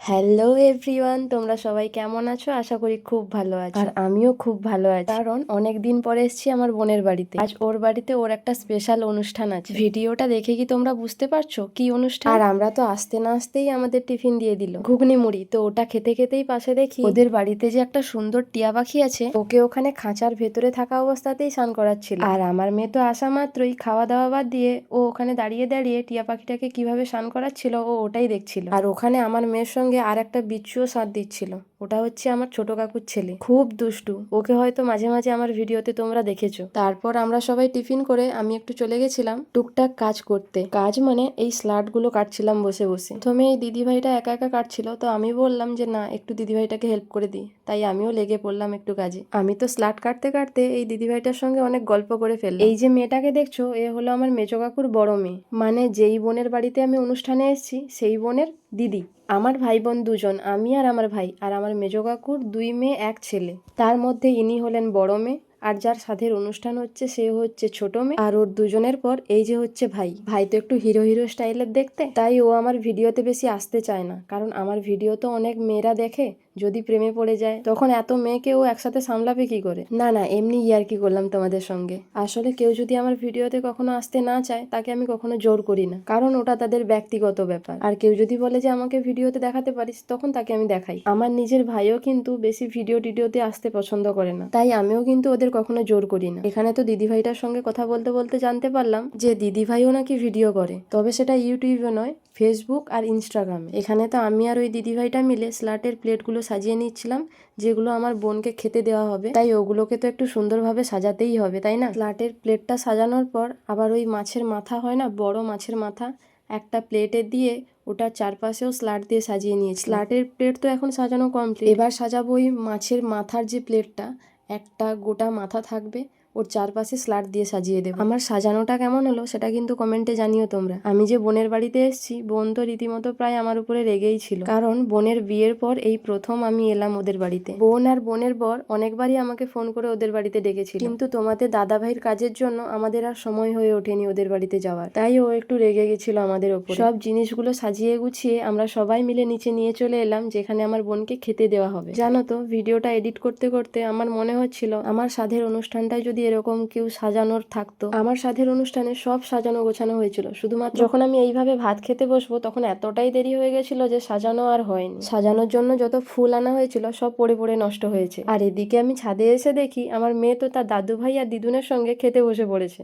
Hello everyone, তোমরা সবাই কেমন আছো? আশা করি খুব ভালো আছো। আর আমিও খুব ভালো আছি, কারণ অনেক দিন পরে এসেছি আমার বোনের বাড়িতে। আজ ওর বাড়িতে ওর একটা স্পেশাল অনুষ্ঠান আছে। ভিডিওটা দেখে কি তোমরা বুঝতে পারছো কি অনুষ্ঠান? আর আমরা তো আসতে না আসতেই আমাদের টিফিন দিয়ে দিল ঘুগনি মুড়ি। তো ওটা খেতে খেতেই পাশে দেখি ওদের বাড়িতে যে একটা সুন্দর টিয়া পাখি আছে, ওকে ওখানে খাঁচার ভেতরে থাকা অবস্থাতেই স্নান করাচ্ছিল। আর আমার মেয়ে তো আসা মাত্রই খাওয়া দাওয়া বাদ দিয়ে ও ওখানে দাঁড়িয়ে দাঁড়িয়ে টিয়া পাখিটাকে কিভাবে স্নান করাচ্ছিল ও ওটাই দেখছিল। আর ওখানে আমার মেয়ের সঙ্গে আর একটা বিচ্ছুও সাথ দিচ্ছিল। ওটা হচ্ছে আমার ছোট কাকুর ছেলে, খুব দুষ্টু। ওকে হয়তো মাঝে মাঝে আমার ভিডিওতে তোমরা দেখেছো। তারপর আমরা সবাই টিফিন করে আমি একটু চলে গেছিলাম টুকটাক কাজ করতে। কাজ মানে এই স্লাড গুলো কাটছিলাম বসে বসে। প্রথমে এই দিদিভাইটা একা একা কাটছিল, তো আমি বললাম যে না, একটু দিদিভাইটাকে হেল্প করে দিই। তাই আমিও লেগে পড়লাম একটু কাজে। আমি তো স্লাড কাটতে কাটতে এই দিদিভাইটার সঙ্গে অনেক গল্প করে ফেললাম। এই যে মেয়েটাকে দেখছো, এ হলো আমার মেজো কাকুর বড় মেয়ে, মানে যেই বোনের বাড়িতে আমি অনুষ্ঠানে এসেছি সেই বোনের দিদি। আমার ভাই বোন দুজন, আমি আর আমার ভাই, আর আমার মেজো কাকুর 2 মেয়ে 1 ছেলে। তার মধ্যে ইনি হলেন বড় মেয়ে, আর যার সাধের অনুষ্ঠান হচ্ছে সে হচ্ছে ছোট মেয়ে। আর ওর দুজনের পর এই যে হচ্ছে ভাই। ভাই তো একটু হিরো হিরো স্টাইলের দেখতে, তাই ও আমার ভিডিওতে বেশি আসতে চায় না, কারণ আমার ভিডিও তো অনেক মেয়েরা দেখে। যদি প্রেমে পড়ে যায় তখন এত মেয়েকে ও একসাথে সামলাবে কি করে? না না, এমনি ইয়ার্কি করলাম তোমাদের সঙ্গে। আসলে কেউ যদি আমার ভিডিওতে কখনো আসতে না চায় তাকে আমি কখনো জোর করি না, কারণ ওটা তাদের ব্যক্তিগত ব্যাপার। আর কেউ যদি বলে যে আমাকে ভিডিওতে দেখাতে পারিস, তখন তাকে আমি দেখাই। আমার নিজের ভাইও কিন্তু বেশি ভিডিওতে আসতে পছন্দ করে না, তাই আমিও কিন্তু ওদের কখনো জোর করি না। এখানে তো দিদিভাইটার সঙ্গে কথা বলতে বলতে জানতে পারলাম যে দিদিভাইও নাকি ভিডিও করে, তবে সেটা ইউটিউবে নয়, ফেসবুক আর ইনস্টাগ্রামে। এখানে তো আমি আর ওই দিদিভাইটা মিলে স্লাটের প্লেটগুলো সাজিয়ে নিচ্ছিলাম, যেগুলো আমার বোনকে খেতে দেওয়া হবে। তাই ওগুলোকে তো একটু সুন্দরভাবে সাজাতেই হবে, তাই না? স্লাটের প্লেটটা সাজানোর পর আবার ওই মাছের মাথা হয় না, বড় মাছের মাথা, একটা প্লেটে দিয়ে ওটার চারপাশেও স্লাট দিয়ে সাজিয়ে নিয়েছি। স্লাটের প্লেট তো এখন সাজানো কমপ্লিট। এবার সাজাবো ওই মাছের মাথার যে প্লেটটা, একটা গোটা মাথা থাকবে, ওর চারপাশে স্লাট দিয়ে সাজিয়ে দেবো। আমার সাজানোটা কেমন হলো সেটা কিন্তু কমেন্টে জানিও তোমরা। আমি যে বোনের বাড়িতে এসেছি, বোন তো রীতিমতো প্রায় আমার উপরে রেগেই ছিল, কারণ বোনের বিয়ের পর এই প্রথম আমি এলাম ওদের বাড়িতে। বোন আর বোনের বর অনেকবারই আমাকে ফোন করে ওদের বাড়িতে ডেকেছিল, কিন্তু তোমাদের দাদা ভাইয়ের কাজের জন্য আমাদের আর সময় হয়ে ওঠেনি ওদের বাড়িতে যাওয়ার। তাই ও একটু রেগে গেছিল আমাদের ওপর। সব জিনিসগুলো সাজিয়ে গুছিয়ে আমরা সবাই মিলে নিচে নিয়ে চলে এলাম, যেখানে আমার বোনকে খেতে দেওয়া হবে। জানো তো, ভিডিওটা এডিট করতে করতে আমার মনে হচ্ছিল আমার সাধের অনুষ্ঠানটায় যদি এরকম কেউ সাজানোর থাকতো। আমার সাধের অনুষ্ঠানে সব সাজানো গোছানো হয়েছিল, শুধুমাত্র যখন আমি এইভাবে ভাত খেতে বসবো তখন এতটাই দেরি হয়ে গেছিল যে সাজানো আর হয়নি। সাজানোর জন্য যত ফুল আনা হয়েছিল সব পড়ে পড়ে নষ্ট হয়েছে। আর এদিকে আমি ছাদে এসে দেখি আমার মেয়ে তো তার দাদু ভাই আর দিদুনের সঙ্গে খেতে বসে পড়েছে।